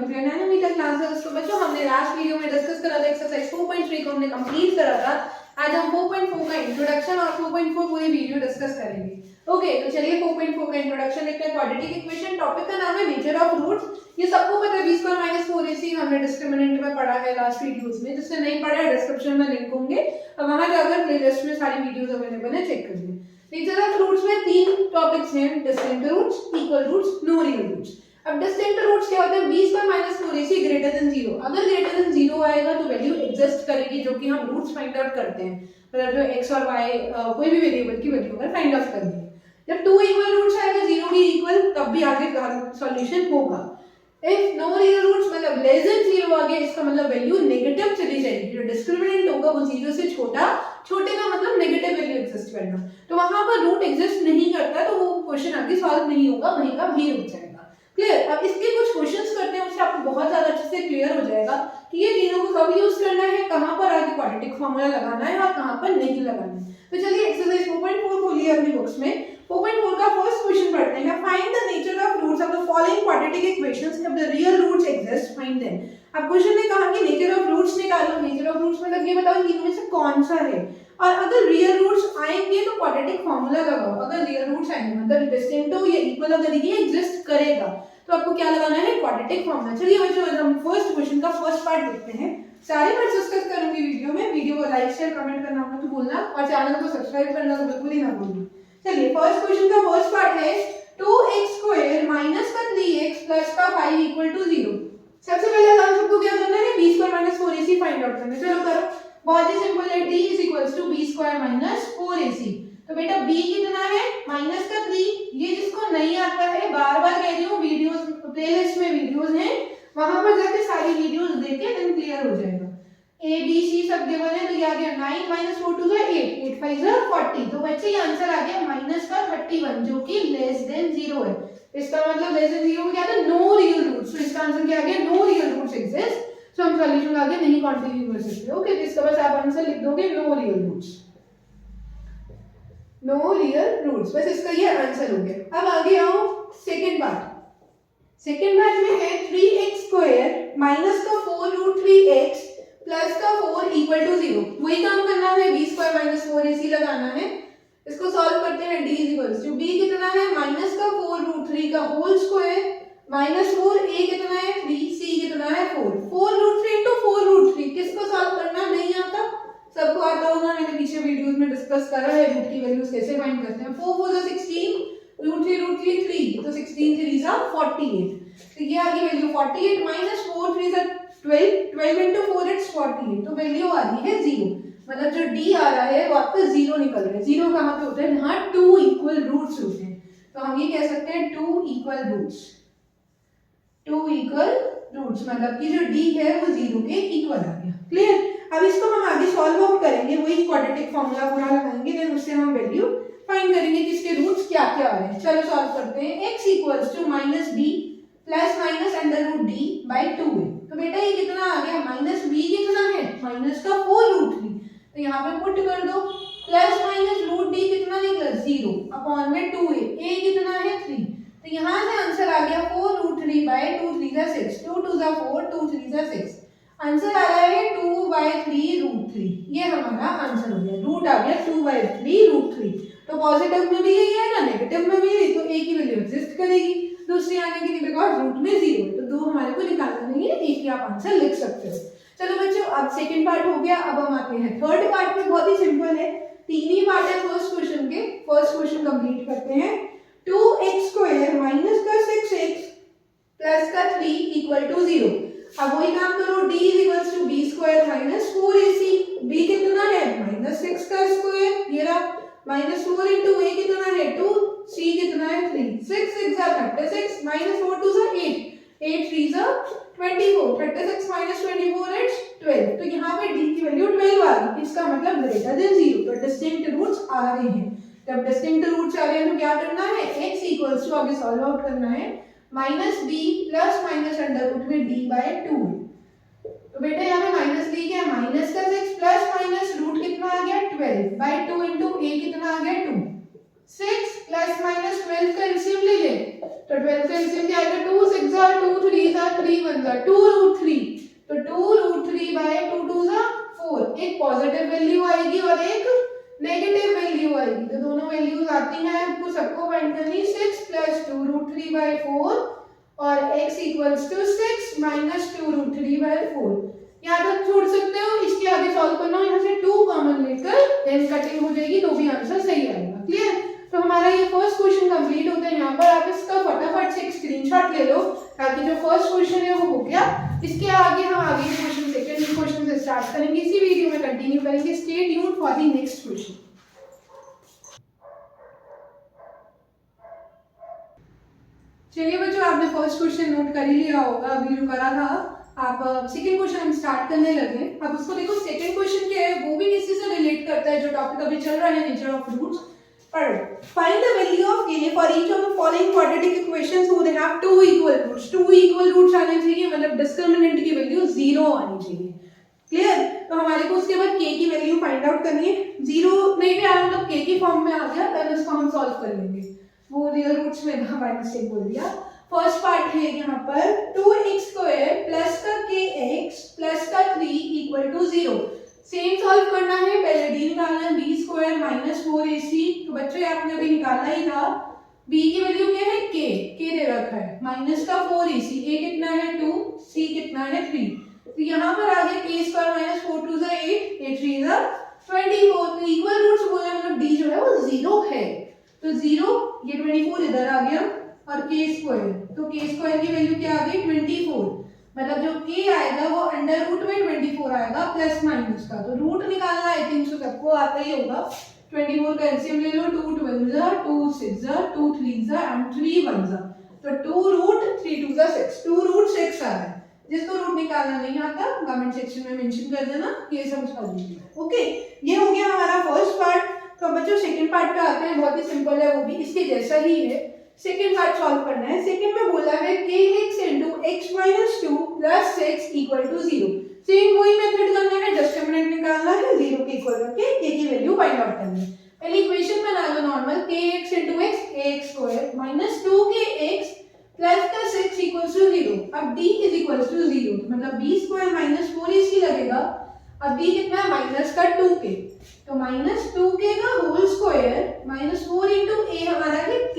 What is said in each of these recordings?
Welcome to nanometre classes. तो बच्चों हमने लास्ट वीडियो में डिस्कस करा था एक्सरसाइज 4.3 को हमने कंप्लीट करा था। आज हम 4.4 का इंट्रोडक्शन और 4.4 पूरी वीडियो डिस्कस करेंगे। ओके, तो चलिए 4.4 का इंट्रोडक्शन देखते हैं। क्वाड्रेटिक इक्वेशन, टॉपिक का नाम है नेचर ऑफ रूट्स। ये सबको पता है, b स्क्वायर माइनस 4ac हमने डिस्क्रिमिनेंट में पढ़ा है लास्ट वीडियोस में। जिसने नहीं पढ़ा है डिस्क्रिप्शन में लिंक होंगे, अब वहां जाकर प्लेलिस्ट में सारी वीडियोस अवेलेबल है, चेक करिए। नेचर ऑफ रूट्स में तीन टॉपिक्स हैं, distinct roots, equal roots, no real roots. अब डिस्टिंक्ट रूट्स क्या होते हैं? b square minus 4ac greater than 0। अगर ग्रेटर देन 0 आएगा तो वैल्यू एग्जिस्ट करेगी, जो कि हम रूट्स फाइंड आउट करते हैं, मतलब जो x और y कोई भी वेरिएबल की वैल्यू अगर फाइंड आउट करनी है। जब 2 इक्वल रूट्स आएगा, 0 भी इक्वल, तब भी आगे सॉल्यूशन होगा। इफ नो रियल रूट्स मतलब लेस देन 0 आ गया, इसका मतलब वैल्यू नेगेटिव चली जाएगी। जो डिस्क्रिमिनेंट होगा वो 0 से छोटा, छोटे का मतलब नेगेटिव वैल्यू एग्जिस्ट करना, तो वहां पर रूट एग्जिस्ट नहीं करता, तो वो क्वेश्चन आगे सॉल्व नहीं होगा, वहीं का वहीं रुक जाएगा। क्लियर? अब इसके कुछ क्वेश्चंस करते हैं, उससे आपको बहुत ज्यादा अच्छे से क्लियर हो जाएगा कि ये तीनों को कब यूज करना है, कहां पर आगे क्वाड्रेटिक फार्मूला लगाना है और कहां पर नहीं लगाना है। तो चलिए एक्सरसाइज 4.4 खोलिए अपनी बुक्स में। 4.4 का फर्स्ट क्वेश्चन पढ़ते हैं। Find the nature of roots of the following quadratic equations if the real roots exist, find them. अब क्वेश्चन ने कहा कि नेचर ऑफ रूट्स निकालो। नेचर ऑफ रूट्स मतलब ये बताओ तीनों में से कौन सा है, और अगर रियल रूट्स आएंगे तो क्वाड्रेटिक फार्मूला लगाओ। अगर रियल रूट्स आएंगे मतलब डिस्टिंक्ट या इक्वल अगर ये एग्जिस्ट करेगा, तो आपको क्या लगाना है? Quadratic formula. चलिए बच्चों, हम फर्स्ट क्वेश्चन का फर्स्ट पार्ट देखते हैं। सारे पार्ट डिस्कस करूंगी वीडियो में। वीडियो को लाइक शेयर कमेंट करना मत भूलना, और चैनल को सब्सक्राइब करना तो बिल्कुल ही ना भूलना। चलिए फर्स्ट क्वेश्चन का फर्स्ट पार्ट है 2x² माइनस का 3x प्लस का 5 इक्वल टू 0। सबसे पहले हम सबको क्या करना है? b square minus 4ac find out करना है। चलो करो, बहुत ही सिंपल है। d is equals to b square minus 4ac। तो बेटा b कितना है? माइनस का 3। ये जिसको नहीं आता है, बार बार कह रही हूँ, वीडियोस प्लेलिस्ट में वीडियोस हैं, वहां पर जाके सारी वीडियोस देखे, देन क्लियर हो जाएगा। a b c सब गिवन है, तो ये आ गया 9 माइनस 4 2 8 8 5 40। तो बच्चे ये आंसर आ गया माइनस का 31, जो कि लेस देन 0 है। इसका मतलब लेस देन 0 क्या था? No real roots. तो इसका आंसर क्या आ गया? No real roots exist. So हम सॉल्यूशन आगे नहीं कंटिन्यू कर सकते। ओके, तो इसका बस आप आंसर लिख दोगे no real roots, no real roots, बस इसका ये आंसर हो गया। अब आगे आओ सेकंड पार्ट। सेकंड पार्ट में है 3x² माइनस का 4 रूट 3x प्लस का 4 इक्वल टू 0। वही काम करना है, b स्क्वायर माइनस 4ac लगाना है। इसको सॉल्व करते हैं। d is equals to b कितना है? माइनस का 4 रूट 3 का होल स्क्वायर माइनस 4, a कितना है? 3, c कितना है? 4। 4 रूट 3 इनटू 4 रूट 3 किसको सॉल्व करना नहीं आता? सबको आता होगा, मैंने पीछे वीडियोस में डिस्कस करा है रूट की वैल्यूज कैसे फाइंड करते हैं। 4 4 16, रूट 3 3, तो 16 3 48। तो ये आ गई वैल्यू 48 माइनस 4 3 12, 12 into 4 it's 48। तो वैल्यू आ रही है 0, मतलब जो d आ रहा है वो आपका 0 निकल रहा है। 0 कहाँ पे होता है? यहाँ 2 इक्वल रूट्स होते हैं, तो हम ये कह सकते हैं 2 इक्वल रूट्स। 2 इक्वल रूट्स मतलब कि जो d है वो 0 के इक्वल आ गया। क्लियर? अब इसको हम आगे सॉल्व आउट करेंगे, वही क्वाड्रेटिक फार्मूला पूरा लगाएंगे, देन उससे हम वैल्यू फाइंड करेंगे कि इसके रूट्स क्या क्या आ रहे हैं। चलो सॉल्व करते हैं। x equals to minus b plus minus under root d by 2 है। तो बेटा ये कितना आ गया? माइनस b कितना है? माइनस का 4 रूट 3, तो यहाँ पे पुट कर दो। प्लस माइनस रूट d कितना निकला? 0 अपॉन में 2 है। a कितना है? 3, तो यहाँ से आंसर आ गया 4 रूट 3 बाई 2 3 जा 6, 2 2 जा 4, 2 3 जा 6। आंसर आ रहा है 2 बाई 3 रूट 3। ये हमारा आंसर हो गया, रूट आ गया 2 बाई 3 रूट 3। तो पॉजिटिव में भी यही आएगा, नेगेटिव में भी यही, तो a की वैल्यू एग्जिस्ट करेगी, दूसरी आने की बिकॉज रूट में 0 है, तो 2 हमारे को निकालना नहीं है, एक ही आप आंसर लिख सकते हो। चलो बच्चों, अब सेकंड पार्ट हो गया। अब हम आते हैं थर्ड पार्ट में। बहुत ही सिंपल है, तीन ही पार्ट है फर्स्ट क्वेश्चन के। फर्स्ट क्वेश्चन कंप्लीट करते हैं। 2x² माइनस का 6x प्लस का 3 इक्वल टू 0। अब वही काम करो, d is equals to b square minus 4ac। b कितना है? माइनस 6 का स्क्वायर, ये रहा, माइनस 4 इंटू a कितना है? 2, c कितना है? 3, 6 6 जा 36 माइनस 4 2 जा 8, 8 3 जा 24, 36 माइनस 24 इट्स 12। तो यहाँ पे d की वैल्यू 12 आ गई, इसका मतलब ग्रेटर देन 0। तो डिस्टिंक्ट रूट्स आ रहे हैं। जब डिस्टिंक्ट रूट्स आ रहे हैं तो क्या करना है? x इक्वल्स टू आगे सॉल्व आउट करना है minus b plus minus under root में d बाय 2। तो बेटा यहाँ पे माइनस b क्या है? माइनस का 6 प्लस माइनस रूट कितना आ गया? 12 बाय 2 इंटू a कितना आ गया? 2। 6 प्लस माइनस 12 का एलसीएम ले ले, तो 12 का एलसीएम क्या आएगा? 2 6 जा 2 3 जा 3 3 वन जा 2√3, तो 2√3 बाय 2 2 जा 4, एक पॉजिटिव वैल्यू आएगी और एक नेगेटिव वैल्यू आएगी, तो दोनों वैल्यूज आती हैं, आपको सबको फाइंड करनी 6 प्लस 2√3 बाय 4 और x equals to 6 minus 2√3 by 4। यहाँ तक छोड़ सकते हो, इसके आगे सॉल्व करना हो, यहाँ से 2 कॉमन लेकर देन कटिंग हो जाएगी, तो भी आंसर सही आएगा। क्लियर? तो हमारा ये फर्स्ट क्वेश्चन कंप्लीट होता है। यहाँ पर आप इसका फटाफट से एक स्क्रीनशॉट ले लो ताकि जो फर्स्ट क्वेश्चन है वो हो गया। इसके आगे हम आगे क्वेश्चन सेकंड क्वेश्चन से स्टार्ट करेंगे, इसी वीडियो में कंटिन्यू करेंगे। Stay tuned for the next question. चलिए बच्चों, आपने फर्स्ट क्वेश्चन नोट कर ही लिया होगा, अभी जो करा था आप। सेकंड क्वेश्चन हम स्टार्ट करने लगे। अब उसको देखो, सेकंड क्वेश्चन क्या है, वो भी किसी से रिलेट करता है, जो टॉपिक अभी चल रहा है nature of roots. Find the value of k for each of the following quadratic equations who they have two equal roots. Two equal roots आने चाहिए, मतलब डिस्क्रिमिनेंट की वैल्यू 0 आनी चाहिए। क्लियर? तो हमारे को उसके बाद k की वैल्यू फाइंड आउट करनी है। 0 नहीं भी आया मतलब k की फॉर्म में आ गया, तब उसको हम सॉल्व कर लेंगे। वो रियल रूट्स में था, बाय मिस्टेक बोल दिया। फर्स्ट पार्ट है यहाँ पर 2x² प्लस का kx प्लस का 3 इक्वल टू 0। सेम सॉल्व करना है, पहले d निकालना है, b² माइनस 4ac। तो बच्चों आपने अभी निकाला ही था, b की वैल्यू क्या है, k दे रखा है, माइनस का 4ac, a कितना है 2, c कितना है 3। तो यहाँ पर आ गया k² माइनस 4 2 जा 8, 8 3 जा 24। तो इक्वल रूट्स बोले मतलब d जो है वो 0 है, तो 0 ये 24 इधर आ गया और k², तो k² की वैल्यू क्या आ गई 24, मतलब जो k आएगा वो अंडर रूट में 24 आएगा प्लस माइनस का। तो रूट निकालना आई थिंक सो सबको आता ही होगा। 24 का एलसीएम ले लो, 2 2 जा 2 6 जा 2 3 जा एंड 3 1 जा, तो 2√3 2 जा 6, 2√6 आ रहा है। जिसको रूट निकालना नहीं आता कमेंट सेक्शन में मेंशन कर देना, ये समझ आ जाएगी। ओके, ये हो गया हमारा फर्स्ट पार्ट। तो बच्चों सेकंड पार्ट पे आते हैं, बहुत ही सिंपल है, वो भी इसके जैसा ही है। सेकंड पार्ट सॉल्व करना है। सेकंड में बोला है kx * x - 2 + 6 = 0। सेम वही मेथड करना है, डिस्क्रिमिनेंट निकालना है, 0 के इक्वल रख के k की वैल्यू फाइंड आउट करनी है। पहले इक्वेशन बना लो normal, kx * x ax² - 2kx + 6 = 0। अब d = 0, मतलब b² - 4ac लगेगा। अब b कितना है, माइनस का 2k, तो -2k का होल स्क्वायर -4 * a हमारा है k,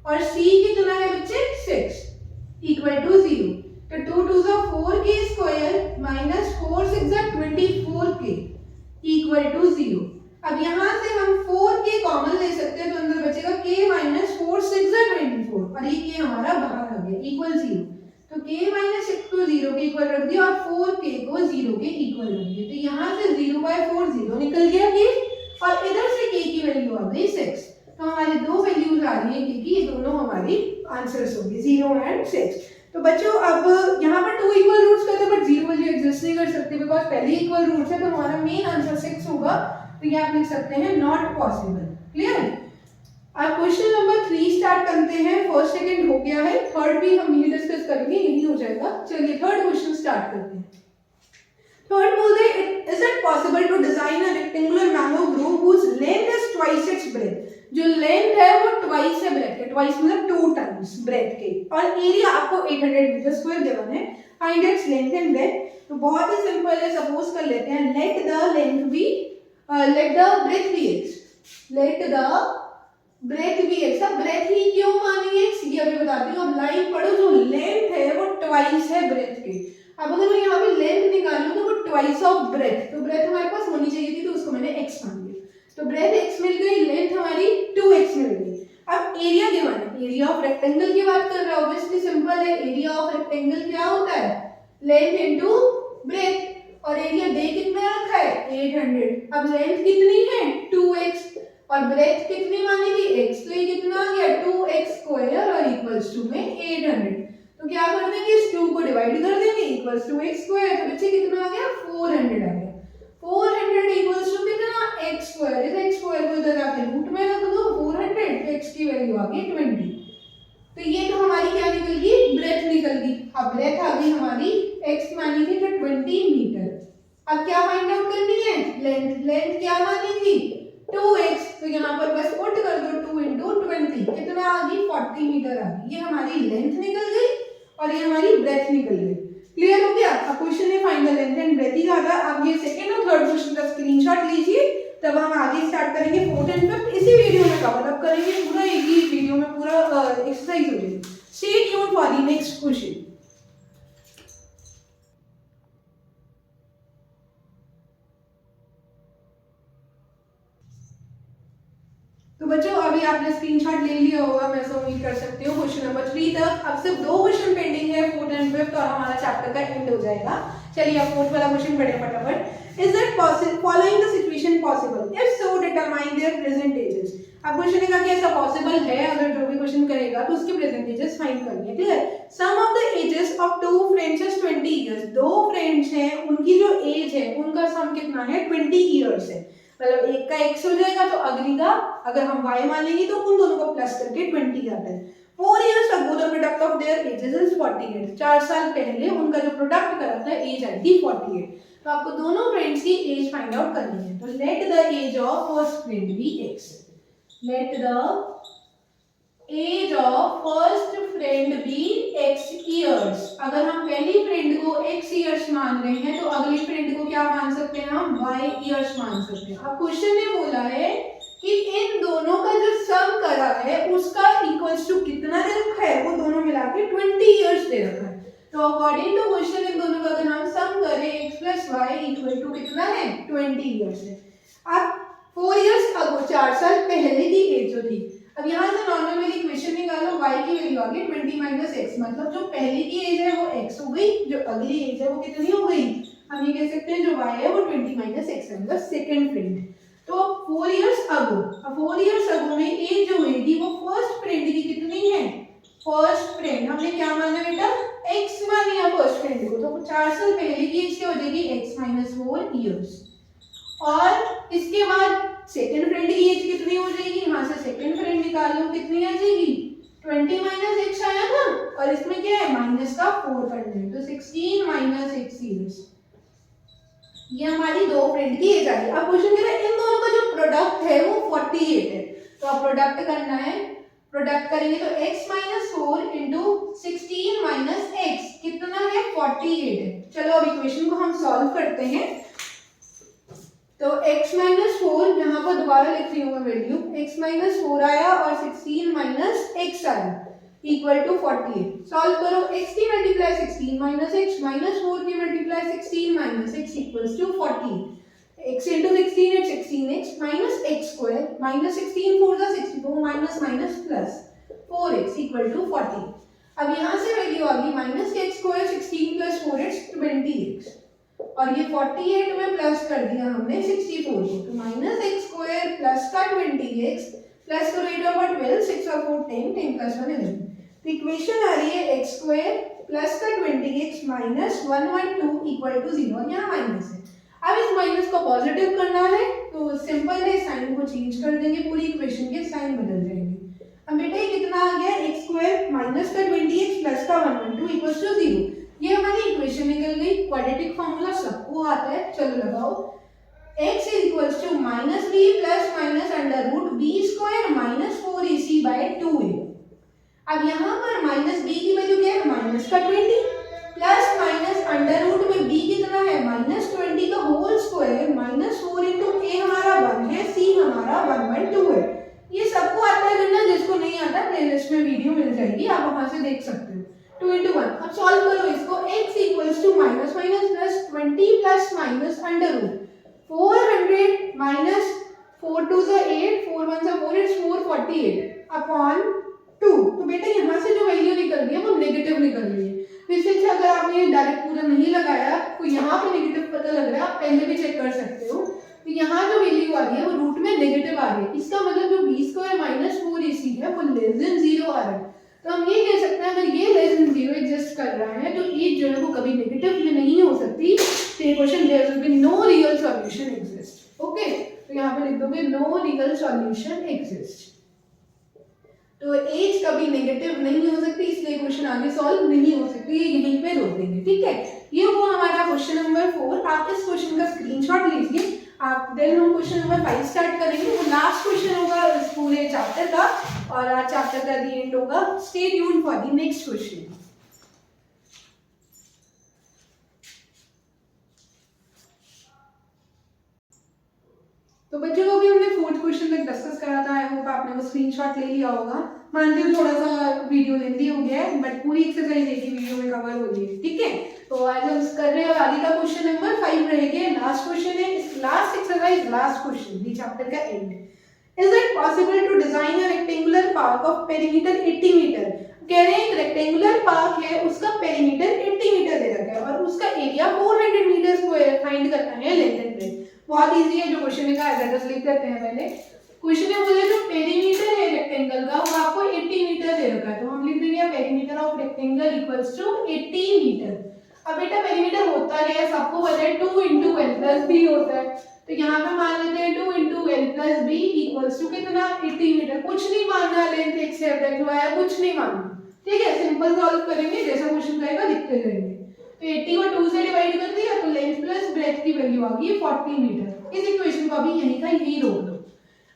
और c कितना है बच्चे 6 = 0। तो 2 2 जा 4k² माइनस 4 6 जा 24k = 0। अब यहाँ से हम 4k कॉमन ले सकते हैं, तो अंदर बचेगा k माइनस 4 6 जा 24, और ये k हमारा बाहर आ गया इक्वल 0। तो k माइनस 6 को 0 के इक्वल रख दिया और 4k को 0 के इक्वल रख दिया। तो यहाँ से 0/4 0 निकल गया k, और इधर से k की वैल्यू आ गई 6। तो हमारी दो वैल्यूज आ रही है क्योंकि ये दोनों हमारी आंसर्स होंगे 0 एंड 6। तो बच्चों अब यहाँ पर 2 इक्वल रूट्स करते हैं, बट 0 वैल्यू एग्जिस्ट नहीं कर सकती बिकॉज़ पहले इक्वल रूट्स है, तो हमारा मेन आंसर 6 होगा। तो ये आप लिख सकते हैं नॉट पॉसिबल। क्लियर? अब क्वेश्चन नंबर 3 स्टार्ट करते हैं। फर्स्ट सेकंड हो गया है, थर्ड भी हम यही डिस्कस करेंगे, यही हो जाएगा। चलिए थर्ड क्वेश्चन स्टार्ट करते हैं। थर्ड बोलते हैं, is it possible to design a rectangular mango grove whose length is twice its breadth. जो लेंथ है वो ट्वाइस है ब्रेथ के, ट्वाइस मतलब 2 टाइम्स ब्रेथ के, और एरिया आपको 800 मीटर स्क्वायर गिवन है। Find its length and breadth. तो बहुत ही सिंपल है, सपोज कर लेते हैं let the length be let the breadth be x, let the breadth be x। अब ब्रेथ ही क्यों मानी x, ये अभी बताती हूँ। अब लाइन पढ़ो, जो लेंथ है वो ट्वाइस है ब्रेथ के। अब अगर मैं यहाँ पे लेंथ निकालूं तो वो ट्वाइस ऑफ ब्रेथ, तो ब्रेथ हमारे पास होनी चाहिए थी, तो उसको मैंने x मान लिया। तो ब्रेथ x मिल गई, लेंथ हमारी 2x मिल गई। अब एरिया गिवन है, एरिया ऑफ रेक्टेंगल की बात कर रहा है, ऑब्वियसली सिंपल है। एरिया ऑफ रेक्टेंगल क्या होता है, लेंथ इनटू ब्रेथ, और एरिया दे कितना रखा है 800। अब लेंथ कितनी है 2x, और ब्रेथ कितनी मानी थी x, तो ये कितना आ गया 2x² और इक्वल्स टू में 800। तो क्या कर देंगे, इस 2 को डिवाइड कर देंगे, इक्वल्स टू x²। तो बच्चे कितना आ गया 400 आ गया। 400 इक्वल्स टू कितना x²। इस x² को इधर आके रूट में रख दो 400, तो x की वैल्यू आ गई 20। तो ये तो हमारी क्या निकल गई, ब्रेथ निकल गई। अब ब्रेथ आ गई हमारी, x मानी थी तो 20 मीटर। अब क्या फाइंड आउट करनी है, लेंथ। लेंथ क्या मानी थी 2x, तो यहाँ पर बस पुट कर दो 2 × 20, कितना आ गई 40 मीटर आ गई। ये हमारी लेंथ निकल गई, और ये हमारी ब्रेथ निकल गई। क्लियर हो गया? अब क्वेश्चन में find the length and breadth ही था। अब ये सेकंड और थर्ड क्वेश्चन का स्क्रीनशॉट लीजिए, तब हम आगे स्टार्ट करेंगे फोर्थ एंड फिफ्थ। इसी वीडियो में कवर अप करेंगे, पूरा एक ही वीडियो में पूरा एक्सरसाइज हो जाएगी। Stay tuned for the next question. तो बच्चों अभी आपने स्क्रीनशॉट ले लिया होगा, मैं ऐसा उम्मीद कर सकती हूँ। क्वेश्चन नंबर 3 तक अब सिर्फ 2 क्वेश्चन पेंडिंग है, फोर्थ एंड फिफ्थ, और हमारा चैप्टर का एंड हो जाएगा। चलिए अब फोर्थ वाला क्वेश्चन पढ़े फटाफट। Is that possible following the situation possible, if so determine there present ages. अब क्वेश्चन का कि ऐसा पॉसिबल है, अगर जो भी क्वेश्चन करेगा तो उसके प्रेजेंट एजेस फाइंड करनी है। Clear? Sum of the ages of two friends is 20 years. दो फ्रेंड्स हैं, उनकी जो एज है उनका सम कितना है? 20 इयर्स है। मतलब एक का x हो जाएगा तो अगली का अगर हम y मान लेंगे तो उन दोनों को प्लस करके 20 आता है। 4 years ago the product of their ages is 48। 4 साल पहले उनका जो प्रोडक्ट करा था एज आई थी 48। तो आपको दोनों फ्रेंड्स की एज फाइंड आउट करनी है। तो let the age of first friend be x। Let the age of first friend be x years. अगर हम पहली फ्रेंड को x इयर्स मान रहे हैं तो अगली फ्रेंड को क्या मान सकते हैं? हम y इयर्स मान सकते हैं। अब क्वेश्चन ने बोला है कि इन दोनों का जो सम करा है उसका इक्वल्स टू कितना दे रखा है? वो दोनों मिला के 20 इयर्स दे रखा है। तो अकॉर्डिंग टू क्वेश्चन इन दोनों का अगर हम सम करें x + y इक्वल टू कितना है? 20 इयर्स है। अब 4 इयर्स अगो 4 साल पहले की एज जो थी, अब यहाँ से नॉर्मली इक्वेशन निकालो, y की वैल्यू आ गई 20 - x, मतलब जो पहले की एज है वो x हो गई, जो अगली एज है वो कितनी हो गई? हम ये कह सकते हैं जो y है वो 20 - x है, मतलब सेकंड फ्रेंड। तो 4 इयर्स अगो, अब 4 इयर्स अगो में एज जो हुई वो फर्स्ट फ्रेंड की कितनी है? फर्स्ट फ्रेंड हमने क्या माना बेटा? x मानी है फर्स्ट फ्रेंड को, तो 4 साल पहले की एज क्या हो जाएगी? x - 4 years. और इसके बाद सेकंड फ्रेंड की एज कितनी हो जाएगी? यहाँ से सेकंड फ्रेंड निकाल लो, कितनी आ जाएगी? 20 - x आया ना, और इसमें क्या है? माइनस का 4 करना है, तो 16 - x इयर्स। ये हमारी दो फ्रेंड की एज आ गई। अब क्वेश्चन कह रहा है इन दोनों का जो प्रोडक्ट है वो 48 है, तो अब प्रोडक्ट करना है। प्रोडक्ट करेंगे तो x - 4 * 16 - x कितना है? 48 है। चलो अब इक्वेशन को हम सॉल्व करते हैं। तो x - 4 यहाँ पर दोबारा लिख रही हूँ मैं वैल्यू, x - 4 आया और 16 - x आया इक्वल टू 48। सॉल्व करो, x की मल्टीप्लाई 16 - x -4 की multiply 16 - x equals to 40। x into 16 is 16x minus x square minus 16 4 is 64 minus minus plus 4x equal to 40। अब यहाँ से वैल्यू आ गई minus x square 16 plus 4x 20x, और ये 48 में प्लस कर दिया हमने 64 को, तो माइनस एक्स स्क्वायर प्लस का 20x प्लस करो 8 और 12 6 और 4 10 10 प्लस 1 11। तो इक्वेशन आ रही है एक्स स्क्वायर प्लस का 20x माइनस 112 इक्वल टू 0, और यहाँ माइनस है। अब इस माइनस को पॉजिटिव करना है तो सिंपल है, साइन को चेंज कर देंगे, पूरी इक्वेशन के साइन बदल जाएंगे। अब बेटा ये कितना आ गया? एक्स स्क्वायर माइनस का 20x प्लस का 112 इक्वल टू 0। ये हमारी इक्वेशन निकल गई। क्वाड्रेटिक फार्मूला सबको आता है, चलो लगाओ। x is equals to minus b plus minus under root b square minus 4ac by 2a। अब यहाँ पर माइनस b की वैल्यू क्या है? माइनस का 20 प्लस माइनस अंडर रूट में b कितना है? माइनस 20 का whole square minus 4 into a हमारा 1 है, c हमारा 1/2 है। ये सबको आता है करना, जिसको नहीं आता प्लेलिस्ट में वीडियो मिल जाएगी, आप वहां से देख सकते हो। 2 into 1। अब सॉल्व करो इसको। x equals to minus minus plus 20 plus minus under root 400 minus 4 2 से 8 4 1 से 4 इट्स 448 अपॉन 2। तो बेटा यहाँ से जो वैल्यू निकल रही है वो नेगेटिव निकल रही है। फिर से अगर आपने डायरेक्ट पूरा नहीं लगाया तो यहाँ पे नेगेटिव पता लग रहा है, आप पहले भी चेक कर सकते हो। तो यहाँ जो वैल्यू आ रही है वो रूट में नेगेटिव आ रही है, इसका मतलब जो b स्क्वायर माइनस 4ac है वो लेस देन 0 आ रहा है। तो हम ये कह सकते हैं अगर ये लेस देन 0 एग्जिस्ट कर रहा है तो ये जो है वो कभी नेगेटिव में नहीं हो सकती। तो ये question there will be no real solution exist. Okay, तो यहाँ पे लिख दोगे नो रियल सॉल्यूशन एग्जिस्ट। तो एज कभी नेगेटिव नहीं हो सकती, इसलिए क्वेश्चन आगे सॉल्व नहीं हो सकती, ये यहीं पे रोक देंगे। ठीक है, ये वो हमारा क्वेश्चन नंबर 4। आप इस क्वेश्चन का स्क्रीनशॉट लीजिए। आप देन हम क्वेश्चन नंबर 5 स्टार्ट करेंगे, वो लास्ट क्वेश्चन होगा इस पूरे चैप्टर का, और आज चैप्टर का दी एंड होगा। Stay tuned for the next question. आपने वो स्क्रीनशॉट ले लिया होगा। मानती हूँ थोड़ा सा वीडियो लेंदी हो गया है, बट पूरी एक्सरसाइज एक ही वीडियो में कवर हो रही है, ठीक है। तो आज हम कर रहे हैं आगे का क्वेश्चन नंबर 5 रहेगा, लास्ट क्वेश्चन है, last exercise, last question the chapter का and. Is it possible to design a rectangular park of perimeter 80 metre? कह रहे हैं एक रेक्टेंगुलर पार्क है, उसका पेरीमीटर 80 मीटर दे रखा है और उसका एरिया 400 मीटर स्क्वायर फाइंड करना है लेंथ एंड ब्रेड्थ। बहुत इजी है, जो क्वेश्चन लिखा है एड्रेस लिख देते हैं पहले। क्वेश्चन है बोले जो पेरीमीटर है रेक्टेंगल का वो आपको 80 मीटर दे रखा है, तो हम लिख देंगे perimeter of rectangle equals to 80 metre. अब बेटा पेरीमीटर होता है सबको पता है 2 × l + b होता है, तो यहाँ पे मान लेते हैं 2 × l + b इक्वल्स टू कितना 80 मीटर। कुछ नहीं मानना, लेंथ एक से ब्रेड्थ हुआ है, कुछ नहीं मानना, ठीक है। सिंपल सॉल्व करेंगे, जैसा क्वेश्चन रहेगा लिखते जाएंगे। तो 80 को 2 से डिवाइड कर दिया तो लेंथ प्लस ब्रेड्थ की वैल्यू आ गई 40 मीटर। इस इक्वेशन को अभी यहीं का यहीं रोक दो।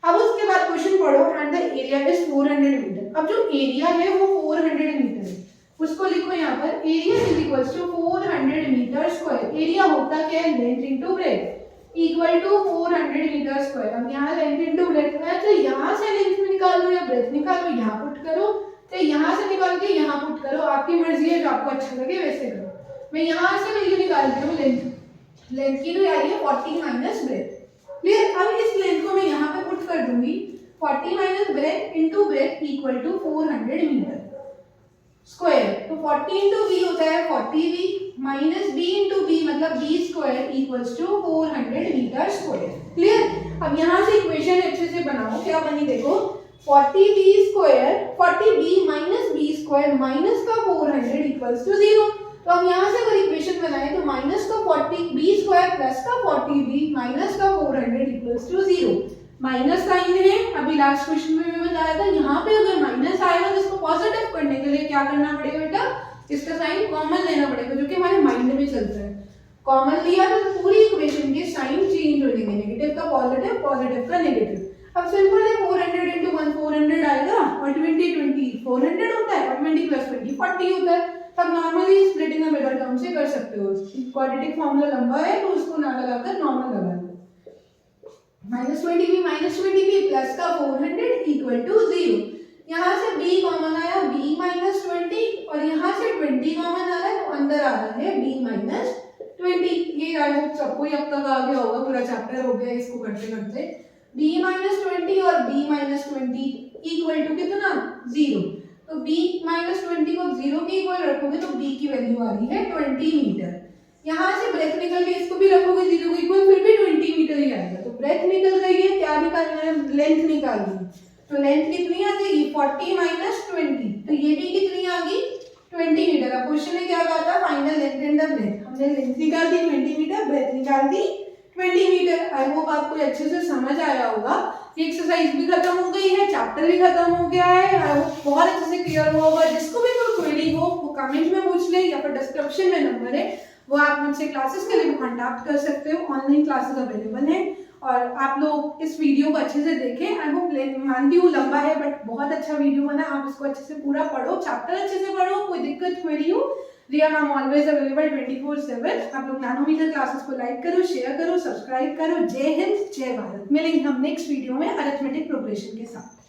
अब उसके बाद क्वेश्चन पढ़ो and the area is 400 metre. अब जो एरिया है वो 400 मीटर है, उसको लिखो यहाँ पर area is equals to 400 metre square. Area होता क्या है length into breadth equal to 400 metre square. अब यहाँ लेंथ इनटू ब्रेड्थ है तो यहाँ से लेंथ निकालो या ब्रेड्थ निकालो, यहाँ पुट करो, तो यहाँ से निकाल के यहाँ पुट करो, आपकी मर्जी है, जो आपको अच्छा लगे वैसे करो। मैं यहाँ से वैल्यू निकालती हूँ लेंथ की, तो आ रही है 40 माइनस ब्रेड्थ, क्लियर। अब इस लेंथ को मैं यहाँ पे पुट कर दूंगी 40 minus breadth into breadth equal to 400 metre square. तो 40 × b होता है 40b माइनस b × b मतलब b square equals to 400 metre square, clear. अब यहाँ से इक्वेशन अच्छे से बनाओ, क्या बनी देखो 40b square 40b minus b square minus का 400 इक्वल्स टू 0। तो हम यहाँ से अगर इक्वेशन बनाए तो माइनस का 40b स्क्वायर प्लस का 40b माइनस का 400 इक्वल्स टू 0। माइनस साइन है, अभी लास्ट क्वेश्चन में मैं बताया था, यहाँ पे अगर माइनस आएगा तो इसको पॉजिटिव करने के लिए क्या करना पड़ेगा बेटा, इसका साइन कॉमन लेना पड़ेगा, जो कि हमारे माइंड में चलता है। कॉमन लिया तो पूरी इक्वेशन के साइन चेंज हो जाएंगे, नेगेटिव का पॉजिटिव, पॉजिटिव का नेगेटिव। अब सिंपल है 400 × 1 400 आएगा और 20 20 400 होता है और 20 + 20 40 होता है। तब normally splitting the middle term से कर सकते हो, क्वाड्रेटिक फॉर्मूला लंबा है तो उसको ना लगाकर नॉर्मल लगा लो। -20b प्लस का 400 इक्वल टू 0। यहाँ से b कॉमन आया b - 20 और यहाँ से 20 कॉमन आ रहा है तो अंदर आ रहा है b - 20। ये आई होप सबको ही अब तक आ गया होगा, पूरा चैप्टर हो गया इसको करते करते। b - 20 और b - 20 इक्वल टू कितना 0। तो b - 20 को 0 के इक्वल रखोगे तो b की वैल्यू आ रही है 20 मीटर। यहाँ से ब्रेथ निकल के इसको भी रखोगे 0 के इक्वल फिर भी 20 मीटर ही आएगा। तो ब्रेथ निकल गई है, क्या निकालना है लेंथ निकालनी है। तो लेंथ कितनी आ जाएगी 40 माइनस 20, तो ये भी कितनी आ गई 20 मीटर। अब क्वेश्चन में क्या कहा था final length and the breadth, हमने लेंथ निकाल दी 20 मीटर, ब्रेथ निकाल दी 20 मीटर। आई होप आपको अच्छे से समझ आया होगा। ये एक्सरसाइज भी खत्म हो गई है, चैप्टर भी खत्म हो गया है, आई होप बहुत अच्छे से क्लियर हुआ होगा। जिसको भी कोई क्वेरी हो वो कमेंट में पूछ ले या फिर डिस्क्रिप्शन में नंबर है, वो आप मुझसे क्लासेस के लिए कॉन्टैक्ट कर सकते हो। ऑनलाइन क्लासेस अवेलेबल हैं और आप लोग इस वीडियो को अच्छे से देखें। आई होप मानती हूँ लंबा है बट बहुत अच्छा वीडियो बना, आप इसको अच्छे से पूरा पढ़ो, चैप्टर अच्छे से पढ़ो। कोई दिक्कत क्वेरी हो, रिया मैम ऑलवेज अवेलेबल 24/7। आप लोग नैनोमीटर क्लासेस को लाइक करो, शेयर करो, सब्सक्राइब करो। जय हिंद, जय भारत। मिलेंगे हम नेक्स्ट वीडियो में अरिथमेटिक प्रोग्रेशन के साथ।